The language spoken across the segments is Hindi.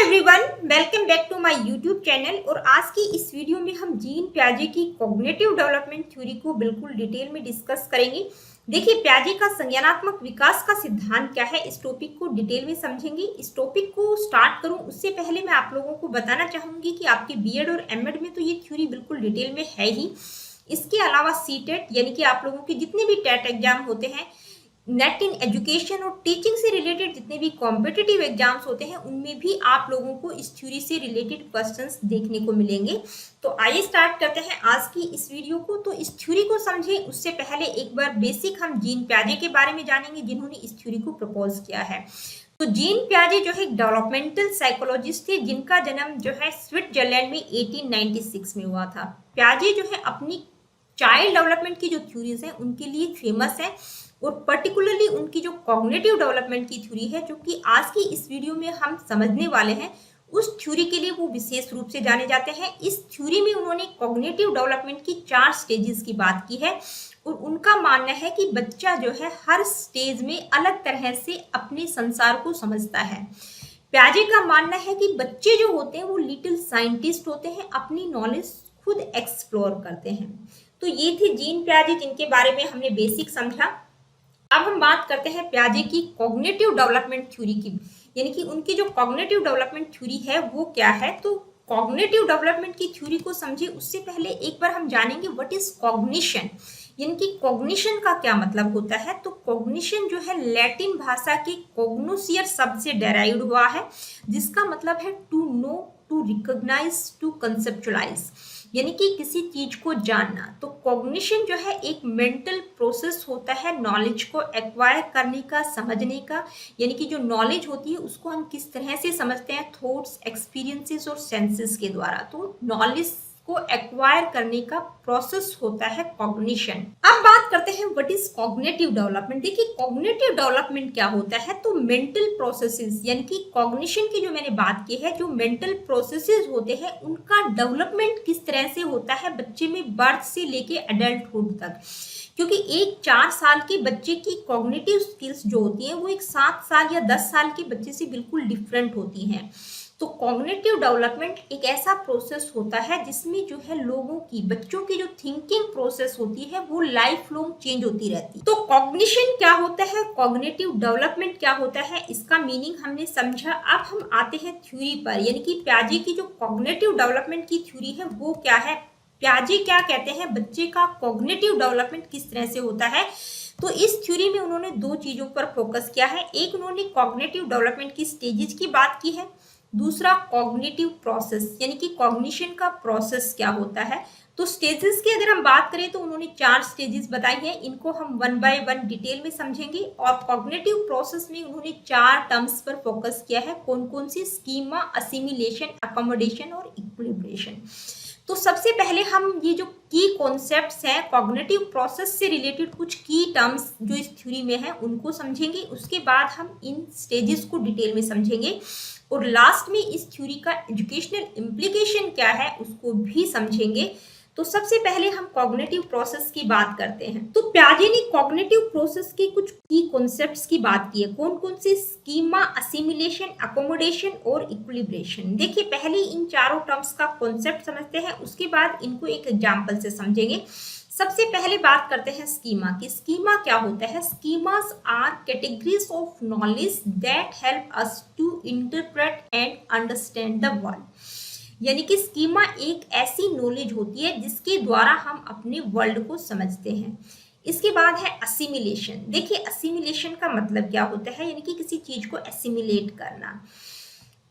Everyone, welcome back to my YouTube channel. और आज की इस वीडियो में हम जीन प्याजे की कॉग्निटिव डेवलपमेंट थ्योरी को बिल्कुल डिटेल में डिस्कस करेंगे। देखिए, प्याजे का संज्ञानात्मक विकास का सिद्धांत क्या है, इस टॉपिक को डिटेल में समझेंगे। इस टॉपिक को स्टार्ट करूं उससे पहले मैं आप लोगों को बताना चाहूंगी कि आपके बीएड और एमएड में तो ये थ्योरी बिल्कुल डिटेल में है ही। इसके अलावा सीटेट यानी कि आप लोगों के जितने भी टेट एग्जाम होते हैं, नेट इन एजुकेशन और टीचिंग से रिलेटेड जितने भी कॉम्पिटिटिव एग्जाम्स होते हैं, उनमें भी आप लोगों को इस थ्योरी से रिलेटेड क्वेश्चंस देखने को मिलेंगे। तो आइए स्टार्ट करते हैं आज की इस वीडियो को। तो इस थ्योरी को समझें उससे पहले एक बार बेसिक हम जीन प्याजे के बारे में जानेंगे, जिन्होंने इस थ्योरी को प्रपोज किया है। तो जीन प्याजे जो है डेवलपमेंटल साइकोलॉजिस्ट थे, जिनका जन्म जो है स्विट्जरलैंड में 1896 में हुआ था। प्याजे जो है अपनी चाइल्ड डेवलपमेंट की जो थ्योरीज हैं उनके लिए फेमस है, और पर्टिकुलरली उनकी जो कॉग्निटिव डेवलपमेंट की थ्योरी है, जो कि आज की इस वीडियो में हम समझने वाले हैं, उस थ्योरी के लिए वो विशेष रूप से जाने जाते हैं। इस थ्योरी में उन्होंने कॉग्निटिव डेवलपमेंट की 4 स्टेजेस की बात की है, और उनका मानना है कि बच्चा जो है हर स्टेज में अलग तरह से अपने संसार को समझता है। प्याजे का मानना है कि बच्चे जो होते हैं वो लिटिल साइंटिस्ट होते हैं, अपनी नॉलेज खुद एक्सप्लोर करते हैं। तो ये थे जीन प्याजे, जिनके बारे में हमने बेसिक समझा। अब हम बात करते हैं प्याजे की कॉग्निटिव डेवलपमेंट थ्योरी की, यानी कि उनकी जो कॉग्निटिव डेवलपमेंट थ्योरी है वो क्या है। तो कॉग्निटिव डेवलपमेंट की थ्योरी को समझे उससे पहले एक बार हम जानेंगे व्हाट इज कॉग्निशन, यानी कि कॉग्निशन का क्या मतलब होता है। तो कॉग्निशन जो है लैटिन भाषा के कॉग्नोसियर शब्द से डेराइव्ड हुआ है, जिसका मतलब है to know, to recognise, to conceptualise, यानी कि किसी चीज को जानना। तो कॉग्निशन जो है एक मेंटल प्रोसेस होता है नॉलेज को एक्वायर करने का, समझने का, यानी कि जो नॉलेज होती है उसको हम किस तरह से समझते हैं, थॉट्स, एक्सपीरियंसेस और सेंसेस के द्वारा। तो नॉलेज को एक्वायर करने का प्रोसेस होता है कॉग्निशन। अब बात करते हैं व्हाट इज कॉग्निटिव डेवलपमेंट। देखिए, कॉग्निटिव डेवलपमेंट क्या होता है। तो मेंटल प्रोसेसेस, यानी कि कॉग्निशन की जो मैंने बात की है, जो मेंटल प्रोसेसेस होते हैं उनका डेवलपमेंट किस तरह से होता है बच्चे में बर्थ से लेके एडल्टहुड तक। क्योंकि एक 4 साल के बच्चे की कॉग्निटिव स्किल्स जो होती हैं वो एक 7 साल या 10 साल के बच्चे से बिल्कुल डिफरेंट होती हैं। तो कॉग्निटिव डेवलपमेंट एक ऐसा प्रोसेस होता है जिसमें जो है लोगों की, बच्चों की जो थिंकिंग प्रोसेस होती है वो लाइफ लॉन्ग चेंज होती रहती है। तो कॉग्निशन क्या होता है, कॉग्निटिव डेवलपमेंट क्या होता है, इसका मीनिंग हमने समझा। अब हम आते हैं थ्योरी पर, यानी कि प्याजे की जो कॉग्निटिव डेवलपमेंट की थ्योरी है वो क्या है। प्याजे क्या कहते हैं, बच्चे का कॉग्निटिव डेवलपमेंट किस तरह से होता है। तो इस थ्योरी में उन्होंने 2 चीजों पर फोकस किया है। एक, उन्होंने कॉग्निटिव डेवलपमेंट की स्टेजेस की बात की है। दूसरा, कॉग्निटिव प्रोसेस, यानी कि कॉग्निशन का प्रोसेस क्या होता है। तो स्टेजेस की अगर हम बात करें तो उन्होंने 4 स्टेजेस बताई हैं, इनको हम 1 बाय 1 डिटेल में समझेंगे। और कॉग्निटिव प्रोसेस में उन्होंने 4 टर्म्स पर फोकस किया है। कौन कौन सी, स्कीमा, असिमिलेशन, अकोमोडेशन और इक्विलिब्रेशन। तो सबसे पहले हम ये जो की कॉन्सेप्ट्स हैं कॉग्निटिव प्रोसेस से रिलेटेड, कुछ की टर्म्स जो इस थ्योरी में है उनको समझेंगे। उसके बाद हम इन स्टेजेस को डिटेल में समझेंगे, और लास्ट में इस थ्योरी का एजुकेशनल इम्प्लीकेशन क्या है उसको भी समझेंगे। तो सबसे पहले हम कॉग्निटिव प्रोसेस की बात करते हैं। तो प्याजे ने कॉग्निटिव प्रोसेस के कुछ की कॉन्सेप्ट्स की बात की है। कौन कौन से, स्कीमा, असिमिलेशन, अकोमोडेशन और इक्विलिब्रेशन। देखिए, पहले इन चारों टर्म्स का कॉन्सेप्ट समझते हैं, उसके बाद इनको एक एग्जांपल से समझेंगे। सबसे पहले बात करते हैं स्कीमा की। स्कीमा क्या होता है। Schemas are categories of knowledge that help us to interpret and understand the world, यानी कि स्कीमा एक ऐसी नॉलेज होती है जिसके द्वारा हम अपने वर्ल्ड को समझते हैं। इसके बाद है असिमिलेशन। देखिए, असिमिलेशन का मतलब क्या होता है, यानी कि किसी चीज को एसिमिलेट करना।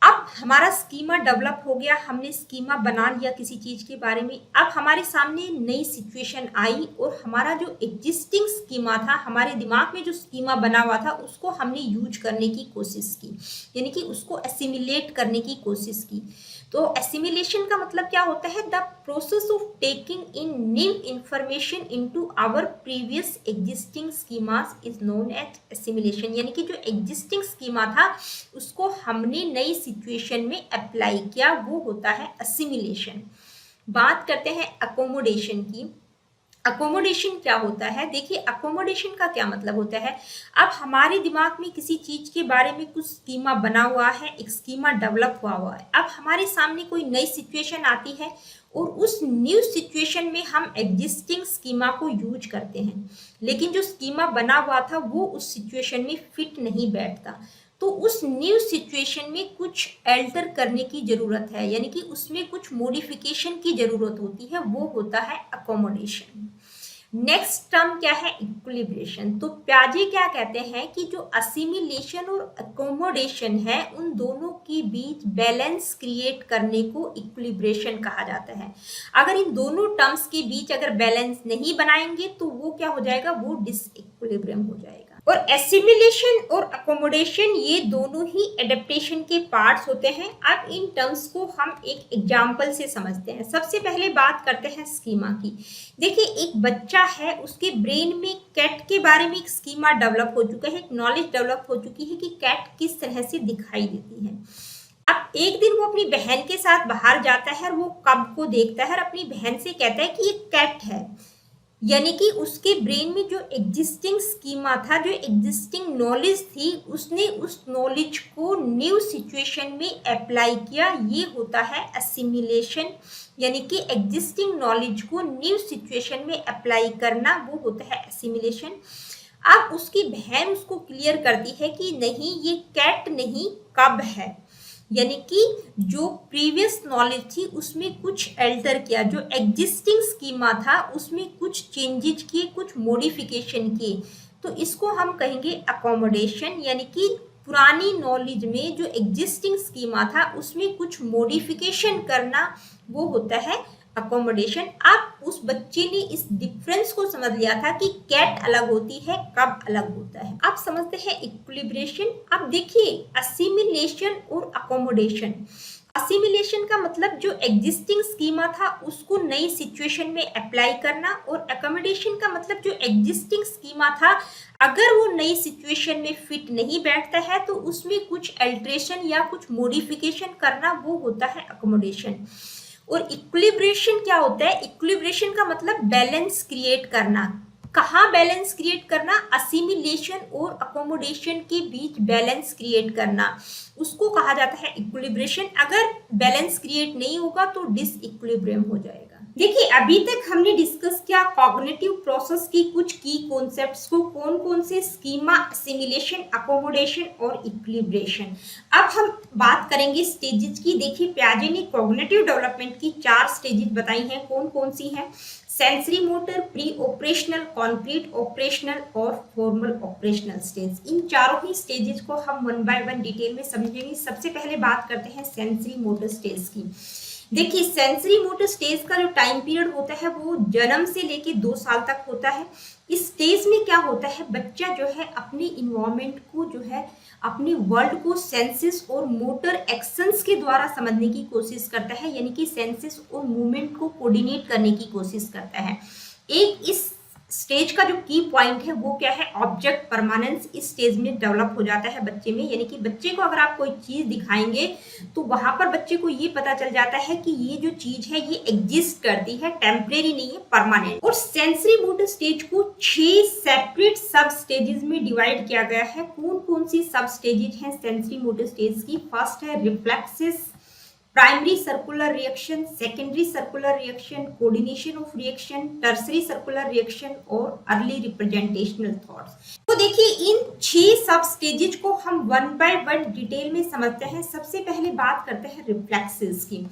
अब हमारा स्कीमा डेवलप हो गया, हमने स्कीमा बना लिया किसी चीज के बारे में। अब हमारे सामने नई सिचुएशन आई और हमारा जो एग्जिस्टिंग स्कीमा था, हमारे दिमाग में जो स्कीमा बना हुआ था, उसको हमने यूज करने की कोशिश की, यानी कि उसको एसिमिलेट करने की कोशिश की। तो एसिमिलेशन का मतलब क्या होता है, the process of taking in new information into our previous existing schemas is known as assimilation, यानी कि जो एग्जिस्टिंग स्कीमा था उसको हमने नई सिचुएशन में अप्लाई किया, वो होता है असिमिलेशन। बात करते हैं अकोमोडेशन की। अकोमोडेशन क्या होता है? देखिए, अकोमोडेशन का क्या मतलब होता है? अब हमारे दिमाग में किसी चीज के बारे में कुछ स्कीमा बना हुआ है, एक स्कीमा डेवलप हुआ है। अब हमारे सामने कोई नई सिचुएशन आती है और उस न्यू सिचुएशन में हम एग्जिस्टिंग स्कीमा को यूज करते हैं, लेकिन जो स्कीमा बना हुआ था वो उस सिचुएशन में फिट नहीं बैठता। तो उस न्यू सिचुएशन में कुछ अल्टर करने की जरूरत है, यानी कि उसमें कुछ मॉडिफिकेशन की जरूरत होती है, वो होता है अकोमोडेशन। नेक्स्ट टर्म क्या है? इक्विलिब्रेशन। तो प्याजे क्या कहते हैं कि जो असिमिलेशन और अकोमोडेशन है उन दोनों के बीच बैलेंस क्रिएट करने को इक्विलिब्रेशन कहा जाता है। अगर इन दोनों टर्म्स के बीच अगर बैलेंस नहीं बनाएंगे तो वो क्या हो जाएगा? वो डिसइक्विलिब्रियम हो जाएगा। और एसिमिलेशन और अकोमोडेशन ये दोनों ही एडेप्टेशन के पार्ट्स होते हैं। अब इन टर्म्स को हम एक एग्जांपल से समझते हैं। सबसे पहले बात करते हैं स्कीमा की। देखिए, एक बच्चा है, उसके ब्रेन में कैट के बारे में एक स्कीमा डेवलप हो चुका है, एक नॉलेज डेवलप हो चुकी है कि कैट किस तरह से दिखाई देती है। अब एक दिन वो अपनी बहन के साथ बाहर जाता है और वो कब को देखता है और अपनी बहन से कहता है कि ये कैट है, यानी कि उसके ब्रेन में जो एग्जिस्टिंग स्कीमा था, जो एग्जिस्टिंग नॉलेज थी, उसने उस नॉलेज को न्यू सिचुएशन में अप्लाई किया। ये होता है असिमिलेशन, यानी कि एग्जिस्टिंग नॉलेज को न्यू सिचुएशन में अप्लाई करना, वो होता है असिमिलेशन। अब उसकी बहन उसको क्लियर करती है कि नहीं, ये कैट नहीं, कब है, यानी कि जो प्रीवियस नॉलेज थी उसमें कुछ अल्टर किया, जो एग्जिस्टिंग स्कीमा था उसमें कुछ चेंजेस किए, कुछ मॉडिफिकेशन किए। तो इसको हम कहेंगे अकोमोडेशन, यानी कि पुरानी नॉलेज में जो एग्जिस्टिंग स्कीमा था उसमें कुछ मॉडिफिकेशन करना, वो होता है अकोमोडेशन। अब उस बच्चे ने इस डिफरेंस को समझ लिया था कि कैट अलग होती है, कब अलग होता है। अब समझते हैं इक्विलिब्रेशन। अब देखिए, असिमिलेशन और अकोमोडेशन। असिमिलेशन का मतलब जो एग्जिस्टिंग स्कीमा था उसको नई सिचुएशन में अप्लाई करना, और अकोमोडेशन का मतलब जो एग्जिस्टिंग स्कीमा था अगर वो नई सिचुएशन में फिट नहीं बैठता है तो उसमें कुछ अल्ट्रेशन या कुछ मॉडिफिकेशन करना, वो होता है अकोमोडेशन। और इक्विलिब्रेशन क्या होता है? इक्विलिब्रेशन का मतलब बैलेंस क्रिएट करना। कहाँ बैलेंस क्रिएट करना? असिमिलेशन और अकोमोडेशन के बीच बैलेंस क्रिएट करना, उसको कहा जाता है इक्विलिब्रेशन। अगर बैलेंस क्रिएट नहीं होगा तो डिसइक्विलिब्रियम हो जाएगा। देखिए, अभी तक हमने डिस्कस किया कॉग्निटिव प्रोसेस की कुछ की कॉन्सेप्ट्स को, कौन कौन से स्कीमा, असिमिलेशन, अकोमोडेशन और इक्विलिब्रेशन। अब हम बात करेंगे स्टेजेस की। देखिए, पियाजे ने कॉग्निटिव डेवलपमेंट की 4 स्टेजेस बताई हैं। कौन कौन सी हैं? Sensory motor, pre operational, concrete operational और फॉर्मल ऑपरेशनल स्टेज। इन चारों ही स्टेजेस को हम वन बाय वन डिटेल में समझेंगे। सबसे पहले बात करते हैं सेंसरी मोटर स्टेज की। देखिए, सेंसरी मोटर स्टेज का जो टाइम पीरियड होता है वो जन्म से लेके 2 साल तक होता है। इस स्टेज में क्या होता है? बच्चा जो है अपने इन्वायरमेंट को, जो है अपने वर्ल्ड को सेंसेस और मोटर एक्शंस के द्वारा समझने की कोशिश करता है, यानी कि सेंसेस और मूवमेंट को कोऑर्डिनेट करने की कोशिश करता है। एक इस स्टेज का जो की पॉइंट है वो क्या है? ऑब्जेक्ट परमानेंस इस स्टेज में डेवलप हो जाता है बच्चे में, यानी कि बच्चे को अगर आप कोई चीज दिखाएंगे तो वहां पर बच्चे को ये पता चल जाता है कि ये जो चीज है ये एग्जिस्ट करती है, टेम्परेरी नहीं है, परमानेंट। और सेंसरी मोटर स्टेज को 6 सेपरेट सब स्टेजेस में डिवाइड किया गया है। कौन कौन सी सब स्टेजेस हैं सेंसरी मोटर स्टेज की? फर्स्ट है reflexes, primary circular reaction, secondary circular reaction, coordination of reaction, tertiary circular reaction और अर्ली रिप्रेजेंटेशनल थॉट्स। तो देखिए, इन 6 सब स्टेजेस को हम वन बाय वन डिटेल में समझते हैं। सबसे पहले बात करते हैं रिफ्लेक्सेस की।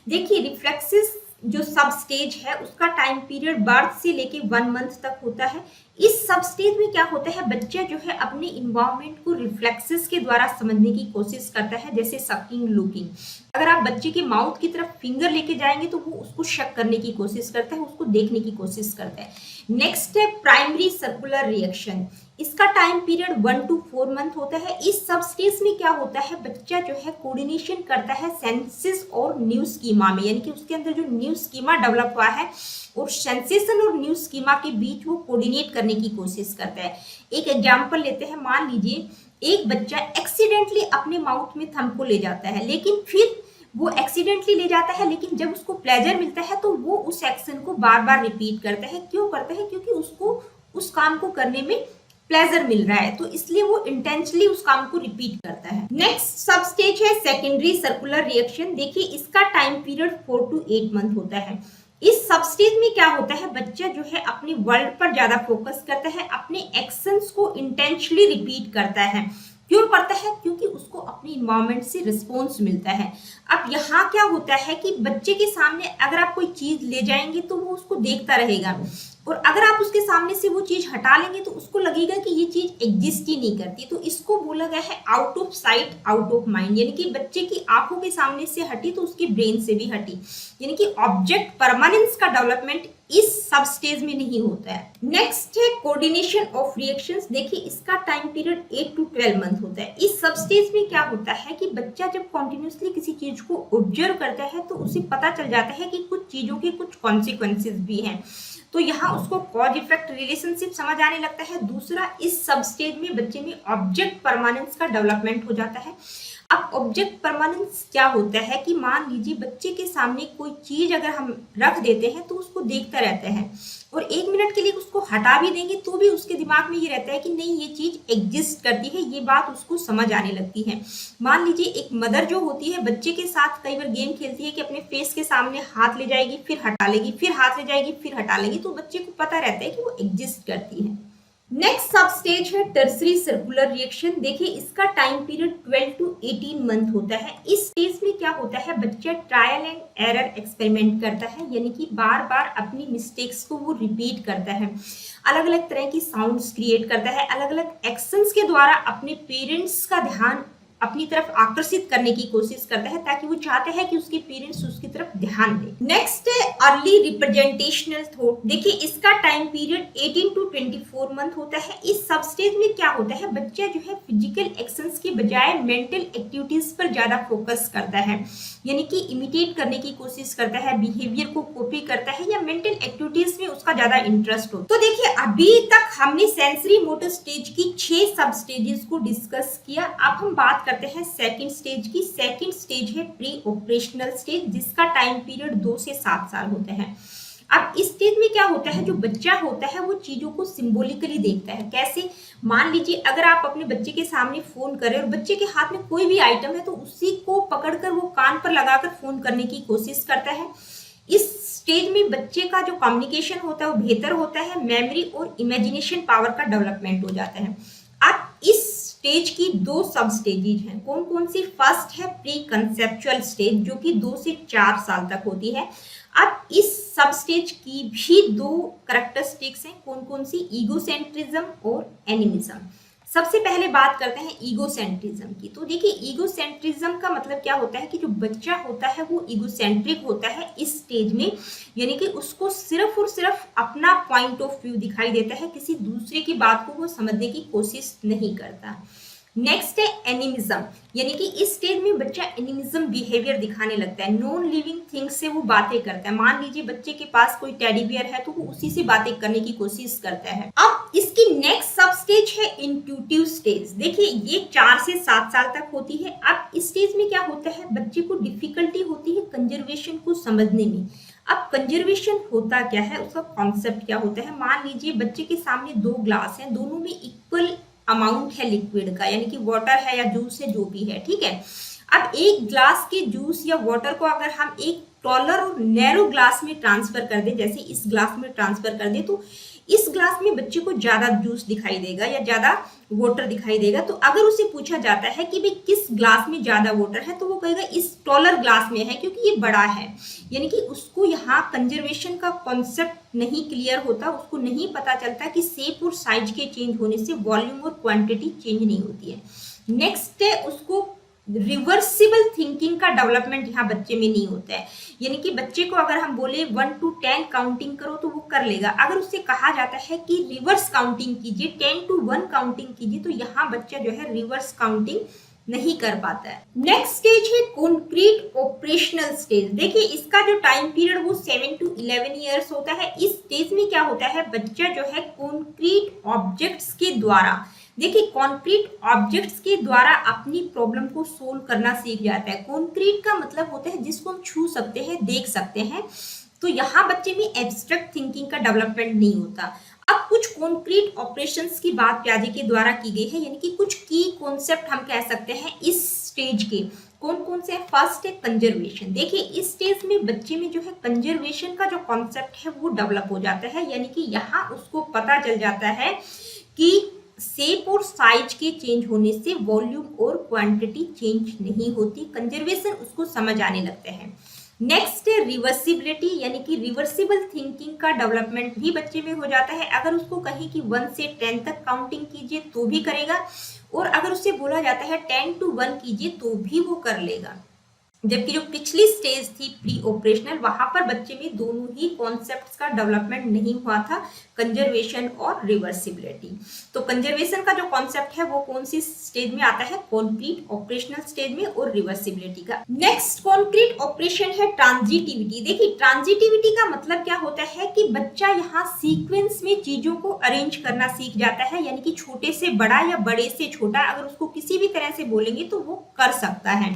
देखिए, रिफ्लेक्सेस जो सब स्टेज है उसका टाइम पीरियड बर्थ से लेके 1 मंथ तक होता है। इस सब स्टेज में क्या होता है? बच्चा जो है अपने इन्वायरमेंट को रिफ्लेक्सेस के द्वारा समझने की कोशिश करता है, जैसे सकिंग, लुकिंग। अगर आप बच्चे के माउथ की तरफ फिंगर लेके जाएंगे तो वो उसको शक करने की कोशिश करता है, उसको देखने की कोशिश करता है। नेक्स्ट है प्राइमरी सर्कुलर रिएक्शन। इसका टाइम पीरियड 1 to 4 मंथ होता है। इस सब स्टेज में क्या होता है? बच्चा जो है कोऑर्डिनेशन करता है सेंसेस और न्यू स्कीमा में, यानी कि उसके अंदर जो न्यू स्कीमा डेवलप हुआ है और सेंसेशन और न्यू स्कीमा के बीच वो कोऑर्डिनेट करने की कोशिश करता है। एक एग्जांपल लेते हैं। मान लीजिए एक बच्चा एक्सीडेंटली अपने माउथ में थंब को ले जाता है, लेकिन फिर वो एक्सीडेंटली ले जाता है, लेकिन जब उसको प्लेजर मिलता है तो वो उस एक्शन को बार बार रिपीट करता है। क्यों करता है? क्योंकि उसको उस काम को करने में प्लेजर मिल रहा है, तो इसलिए वो इंटेंशनली उस काम को रिपीट करता है। नेक्स्ट सब स्टेज है सेकेंडरी सर्कुलर रिएक्शन। देखिए इसका टाइम पीरियड 4 to 8 मंथ होता है। इस सब स्टेज में क्या होता है, बच्चा जो है अपने वर्ल्ड पर ज्यादा फोकस करता है, अपने एक्शंस को इंटेंशनली रिपीट करता है। क्यों करता है? क्योंकि उसको अपने इन्वायरमेंट से रिस्पॉन्स मिलता है। अब यहाँ क्या होता है कि बच्चे के सामने अगर आप कोई चीज ले जाएंगे तो वो उसको देखता रहेगा, और अगर आप उसके सामने से वो चीज हटा लेंगे तो उसको लगेगा कि ये चीज एग्जिस्ट ही नहीं करती। तो इसको बोला गया है out of sight out of mind, यानी कि बच्चे की आंखों के सामने से हटी तो उसके ब्रेन से भी हटी, यानी कि ऑब्जेक्ट परमानेंस का डेवलपमेंट इस सब स्टेज में नहीं होता है। नेक्स्ट है कोऑर्डिनेशन ऑफ रिएक्शंस। देखिए इसका टाइम पीरियड 8 to 12 मंथ होता है। इस सब स्टेज में क्या होता है कि बच्चा जब कॉन्टिन्यूसली किसी चीज को ऑब्जर्व करता है तो उसे पता चल जाता है कि कुछ चीजों के कुछ कॉन्सिक्वेंसेस भी हैं, तो यहाँ उसको कॉज इफेक्ट रिलेशनशिप समझ आने लगता है। दूसरा, इस सब स्टेज में बच्चे में ऑब्जेक्ट परमानेंस का डेवलपमेंट हो जाता है। अब ऑब्जेक्ट परमानेंस क्या होता है कि मान लीजिए बच्चे के सामने कोई चीज अगर हम रख देते हैं तो उसको देखता रहता है, और 1 मिनट के लिए उसको हटा भी देंगे तो भी उसके दिमाग में ये रहता है कि नहीं ये चीज एग्जिस्ट करती है, ये बात उसको समझ आने लगती है। मान लीजिए एक मदर जो होती है बच्चे के साथ कई बार गेम खेलती है कि अपने फेस के सामने हाथ ले जाएगी, फिर हटा लेगी, फिर हाथ ले जाएगी, फिर हटा लेगी, तो बच्चे को पता रहता है कि वो एग्जिस्ट करती है। नेक्स्ट सब स्टेज है टर्सरी सर्कुलर रिएक्शन। देखिए इसका टाइम पीरियड 12 to 18 मंथ होता है। इस स्टेज में क्या होता है, बच्चा ट्रायल एंड एरर एक्सपेरिमेंट करता है, यानी कि बार बार अपनी मिस्टेक्स को वो रिपीट करता है, अलग अलग तरह की साउंड्स क्रिएट करता है, अलग अलग एक्शंस के द्वारा अपने पेरेंट्स का ध्यान अपनी तरफ आकर्षित करने की कोशिश करता है, ताकि वो चाहते हैं कि उसके पेरेंट्स उसकी तरफ ध्यान दें। नेक्स्ट है अर्ली रिप्रेजेंटेशनल थॉट। देखिए इसका टाइम पीरियड 18 to 24 मंथ होता है। इस सब स्टेज में क्या होता है, बच्चा जो है फिजिकल एक्शंस के बजाय मेंटल एक्टिविटीज पर ज्यादा फोकस करता है, यानी कि इमिटेट करने की कोशिश करता है, बिहेवियर को कॉपी करता है, या मेंटल एक्टिविटीज में उसका ज्यादा इंटरेस्ट हो। तो देखिए अभी तक हमने सेंसरी मोटर स्टेज की 6 सब स्टेजेस को डिस्कस किया। अब हम बात करते हैं सेकंड स्टेज की। सेकंड स्टेज है प्री ऑपरेशनल स्टेज, जिसका टाइम पीरियड 2 से 7 साल होता है। अब इस स्टेज में क्या होता है, जो बच्चा होता है वो चीजों को सिंबॉलिकली देखता है। कैसे? मान लीजिए अगर आप अपने बच्चे के सामने फोन करें और बच्चे के हाथ में कोई भी आइटम है तो उसी को पकड़कर वो कान पर लगाकर फोन करने की कोशिश करता है। इस स्टेज में बच्चे का जो कम्युनिकेशन होता है वो बेहतर होता है, मेमोरी और इमेजिनेशन पावर का डेवलपमेंट हो जाता है। अब इस स्टेज की 2 सब स्टेजेज हैं। कौन कौन सी? फर्स्ट है प्री कंसेप्चुअल स्टेज, जो कि 2 से 4 साल तक होती है। अब इस सब स्टेज की भी 2 कैरेक्टरिस्टिक्स हैं। कौन कौन सी? ईगोसेंट्रिज्म और एनिमिज्म। सबसे पहले बात करते हैं ईगोसेंट्रिज्म की। तो देखिए ईगोसेंट्रिज्म का मतलब क्या होता है कि जो बच्चा होता है वो ईगोसेंट्रिक होता है इस स्टेज में, यानी कि उसको सिर्फ और सिर्फ अपना पॉइंट ऑफ व्यू दिखाई देता है, किसी दूसरे की बात को वो समझने की कोशिश नहीं करता। नेक्स्ट है एनिमिज्म, यानी कि इस स्टेज में बच्चा एनिमिज्म बिहेवियर दिखाने लगता है। नॉन लिविंग थिंग्स से वो बातें करता है। मान लीजिए बच्चे के पास कोई टेडी बियर है तो वो उसी से बातें करने की कोशिश करता है। अब इसकी नेक्स्ट सब स्टेज है इंट्यूटिव स्टेज। देखिए ये 4 से 7 साल तक होती है। अब इस स्टेज में क्या होता है, बच्चे को डिफिकल्टी होती है कंजर्वेशन को समझने में। अब कंजर्वेशन होता क्या है, उसका कॉन्सेप्ट क्या होता है। मान लीजिए बच्चे के सामने 2 ग्लास हैं, दोनों में इक्वल अमाउंट है लिक्विड का, यानी कि वाटर है या जूस है, जो भी है, ठीक है। अब एक ग्लास के जूस या वाटर को अगर हम एक टॉलर और नैरो ग्लास में ट्रांसफर कर दें, जैसे इस ग्लास में ट्रांसफर कर दें, तो इस ग्लास में बच्चे को ज्यादा जूस दिखाई देगा या ज्यादा वाटर दिखाई देगा। तो अगर उसे पूछा जाता है कि भाई किस ग्लास में ज्यादा वाटर है, तो वो कहेगा इस टॉलर ग्लास में है, क्योंकि ये बड़ा है। यानी कि उसको यहाँ कंजर्वेशन का कॉन्सेप्ट नहीं क्लियर होता, उसको नहीं पता चलता कि शेप और साइज के चेंज होने से वॉल्यूम और क्वांटिटी चेंज नहीं होती है। नेक्स्ट है उसको रिवर्सिबल थिंकिंग का डेवलपमेंट यहाँ बच्चे में नहीं होता है, यानी कि बच्चे को अगर हम बोले 1 to 10 काउंटिंग करो तो वो कर लेगा। अगर उससे कहा जाता है कि रिवर्स काउंटिंग कीजिए, 10 to 1 काउंटिंग कीजिए, तो यहाँ बच्चा जो है रिवर्स काउंटिंग नहीं कर पाता है। नेक्स्ट स्टेज है कॉन्क्रीट ऑपरेशनल स्टेज। देखिए इसका जो टाइम पीरियड वो 7 to 11 ईयर्स होता है। इस स्टेज में क्या होता है, बच्चा जो है कॉन्क्रीट ऑब्जेक्ट्स के द्वारा देखिए कॉन्क्रीट ऑब्जेक्ट्स के द्वारा अपनी प्रॉब्लम को सोल्व करना सीख जाता है। कॉन्क्रीट का मतलब होता है जिसको हम छू सकते हैं, देख सकते हैं। तो यहाँ बच्चे में एब्स्ट्रैक्ट थिंकिंग का डेवलपमेंट नहीं होता। अब कुछ कॉन्क्रीट ऑपरेशंस की बात प्याजे के द्वारा की गई है, यानी कि कुछ की कॉन्सेप्ट हम कह सकते हैं इस स्टेज के। कौन कौन से? फर्स्ट है कंजर्वेशन। देखिए इस स्टेज में बच्चे में जो है कंजर्वेशन का जो कॉन्सेप्ट है वो डेवलप हो जाता है, यानी कि यहाँ उसको पता चल जाता है कि शेप और साइज के चेंज होने से वॉल्यूम और क्वांटिटी चेंज नहीं होती। कंजर्वेशन उसको समझ आने लगते हैं। नेक्स्ट है रिवर्सिबिलिटी, यानी कि रिवर्सिबल थिंकिंग का डेवलपमेंट भी बच्चे में हो जाता है। अगर उसको कहीं कि 1 से 10 तक काउंटिंग कीजिए तो भी करेगा, और अगर उससे बोला जाता है 10 to 1 कीजिए तो भी वो कर लेगा। जबकि जो पिछली स्टेज थी प्री ऑपरेशनल, वहां पर बच्चे में दोनों ही कॉन्सेप्ट्स का डेवलपमेंट नहीं हुआ था, कंजर्वेशन और रिवर्सिबिलिटी। तो कंजर्वेशन का जो कॉन्सेप्ट है वो कौन सी स्टेज में आता है? कॉन्क्रीट ऑपरेशनल स्टेज में, और रिवर्सिबिलिटी का। नेक्स्ट कॉन्क्रीट ऑपरेशन है ट्रांजिटिविटी। देखिए ट्रांजिटिविटी का मतलब क्या होता है कि बच्चा यहाँ सीक्वेंस में चीजों को अरेंज करना सीख जाता है, यानी कि छोटे से बड़ा या बड़े से छोटा, अगर उसको किसी भी तरह से बोलेंगे तो वो कर सकता है।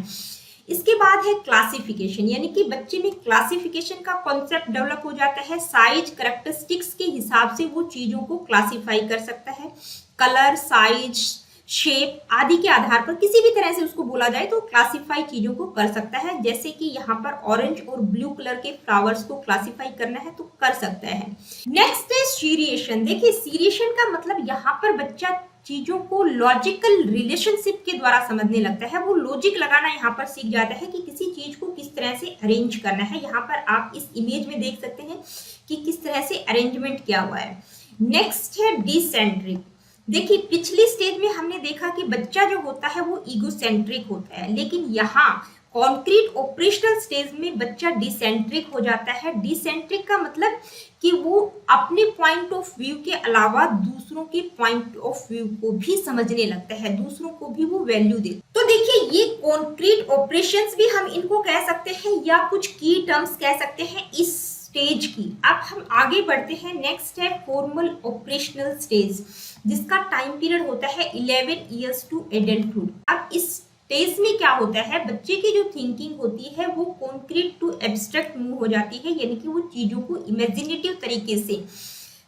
इसके बाद है क्लासिफिकेशन, यानी कि बच्चे में क्लासिफिकेशन का कॉन्सेप्ट डेवलप हो जाता है। साइज कैरेक्टरिस्टिक्स के हिसाब से वो चीजों को क्लासिफाई कर सकता है। कलर, साइज, शेप आदि के आधार पर किसी भी तरह से उसको बोला जाए तो क्लासिफाई चीजों को कर सकता है। जैसे कि यहाँ पर ऑरेंज और ब्लू कलर के फ्लावर्स को क्लासिफाई करना है तो कर सकता है। नेक्स्ट है सीरिएशन। देखिए सीरिएशन का मतलब यहाँ पर बच्चा चीजों को लॉजिकल रिलेशनशिप के द्वारा समझने लगता है। वो लॉजिक लगाना यहाँ पर सीख जाता है कि किसी चीज को किस तरह से अरेंज करना है। यहाँ पर आप इस इमेज में देख सकते हैं कि किस तरह से अरेंजमेंट किया हुआ है। नेक्स्ट है डिसेंट्रिक। देखिए पिछली स्टेज में हमने देखा कि बच्चा जो होता है वो ईगोसेंट्रिक होता है, लेकिन यहाँ कॉन्क्रीट ऑपरेशनल स्टेज में बच्चा डिसेंट्रिक हो जाता है। डिसेंट्रिक का मतलब कि वो अपने पॉइंट ऑफ व्यू के अलावा दूसरों के पॉइंट ऑफ व्यू को भी समझने लगता है, दूसरों को भी वो वैल्यू देता है। तो देखिए ये कॉन्क्रीट ऑपरेशंस भी हम इनको कह सकते हैं या कुछ की टर्म्स कह सकते हैं इस स्टेज की। अब हम आगे बढ़ते हैं। नेक्स्ट है फॉर्मल ऑपरेशनल स्टेज, जिसका टाइम पीरियड होता है 11 ईयर्स टू एडल्टहुड। अब इस स्टेज में क्या होता है, बच्चे की जो थिंकिंग होती है वो कॉन्क्रीट टू एब्स्ट्रैक्ट मूव हो जाती है, यानी कि वो चीजों को इमेजिनेटिव तरीके से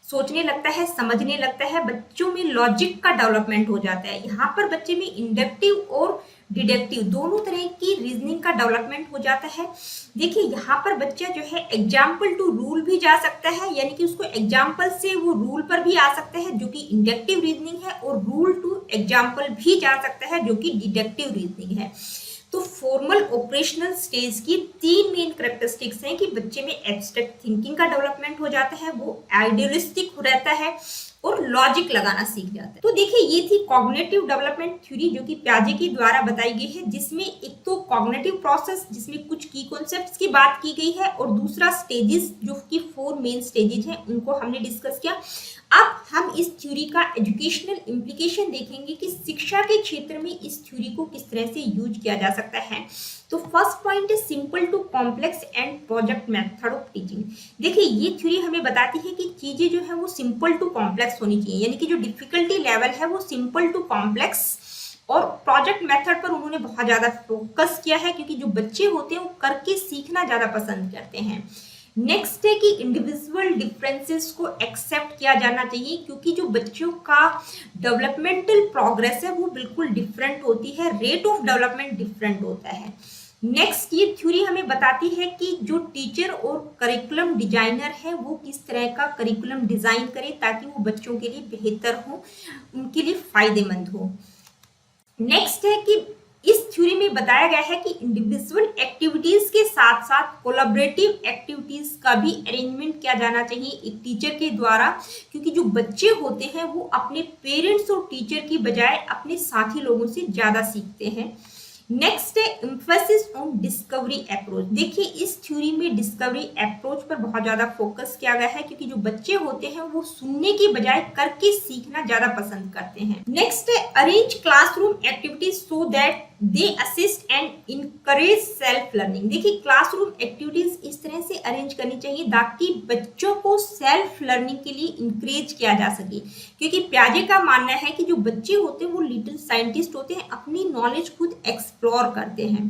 सोचने लगता है, समझने लगता है। बच्चों में लॉजिक का डेवलपमेंट हो जाता है। यहाँ पर बच्चे में इंडक्टिव और डिडक्टिव दोनों तरह की रीजनिंग का डेवलपमेंट हो जाता है। देखिए यहाँ पर बच्चा जो है एग्जाम्पल टू रूल भी जा सकता है, यानी कि उसको एग्जाम्पल से वो रूल पर भी आ सकता है जो कि इंडक्टिव रीजनिंग है, और रूल टू एग्जाम्पल भी जा सकता है जो कि डिडक्टिव रीजनिंग है। तो फॉर्मल ऑपरेशनल स्टेज की 3 मेन कैरेक्टरिस्टिक्स हैं कि बच्चे में एब्स्ट्रैक्ट थिंकिंग का डेवलपमेंट हो जाता है, वो आइडियलिस्टिक रहता है और लॉजिक लगाना सीख जाता है। तो देखिए ये थी कॉग्निटिव डेवलपमेंट थ्योरी जो कि प्याजे के द्वारा बताई गई है, जिसमें एक तो कॉग्निटिव प्रोसेस जिसमें कुछ की कॉन्सेप्ट्स की बात की गई है, और दूसरा स्टेजेस जो कि 4 मेन स्टेजेस हैं उनको हमने डिस्कस किया। अब हम इस थ्योरी का एजुकेशनल इम्प्लीकेशन देखेंगे कि शिक्षा के क्षेत्र में इस थ्योरी को किस तरह से यूज किया जा सकता है। तो फर्स्ट पॉइंट है simple to complex and project method of teaching. देखिए ये थ्योरी हमें बताती है कि चीजें जो है वो सिंपल टू कॉम्प्लेक्स होनी चाहिए, यानी कि जो डिफिकल्टी लेवल है वो सिंपल टू कॉम्प्लेक्स, और प्रोजेक्ट मेथड पर उन्होंने बहुत ज्यादा फोकस किया है क्योंकि जो बच्चे होते हैं वो करके सीखना ज्यादा पसंद करते हैं। नेक्स्ट है कि इंडिविजुअल डिफरेंसेस को एक्सेप्ट किया जाना चाहिए, क्योंकि जो बच्चों का डेवलपमेंटल प्रोग्रेस है वो बिल्कुल डिफरेंट होती है, रेट ऑफ डेवलपमेंट डिफरेंट होता है। नेक्स्ट ये थ्योरी हमें बताती है कि जो टीचर और करिकुलम डिजाइनर है वो किस तरह का करिकुलम डिजाइन करे ताकि वो बच्चों के लिए बेहतर हो, उनके लिए फायदेमंद हो। नेक्स्ट है कि इस थ्योरी में बताया गया है कि इंडिविजुअल एक्टिविटीज के साथ साथ कोलैबोरेटिव एक्टिविटीज का भी अरेंजमेंट किया जाना चाहिए एक टीचर के द्वारा, क्योंकि जो बच्चे होते हैं वो अपने पेरेंट्स और टीचर की बजाय अपने साथी लोगों से ज्यादा सीखते हैं। नेक्स्ट है एम्फेसिस ऑन डिस्कवरी अप्रोच। देखिए इस थ्योरी में डिस्कवरी अप्रोच पर बहुत ज्यादा फोकस किया गया है, क्योंकि जो बच्चे होते हैं वो सुनने की बजाय करके सीखना ज्यादा पसंद करते हैं। नेक्स्ट है arrange classroom activities so that they assist and encourage self learning. देखिए क्लासरूम एक्टिविटीज इस तरह से अरेंज करनी चाहिए ताकि बच्चों को सेल्फ लर्निंग के लिए इंकरेज किया जा सके, क्योंकि प्याजे का मानना है कि जो बच्चे होते हैं वो लिटिल साइंटिस्ट होते हैं, अपनी नॉलेज खुद एक्सप्लोर करते हैं।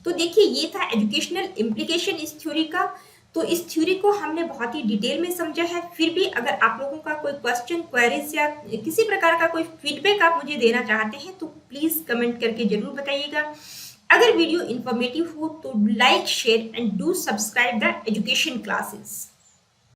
तो देखिए ये था एजुकेशनल इम्प्लीकेशन इस थ्योरी का। तो इस थ्योरी को हमने बहुत ही डिटेल में समझा है। फिर भी अगर आप लोगों का कोई क्वेश्चन, क्वेरीज या किसी प्रकार का कोई फीडबैक आप मुझे देना चाहते हैं तो प्लीज कमेंट करके जरूर बताइएगा। अगर वीडियो इंफॉर्मेटिव हो तो like, share and do subscribe the education classes.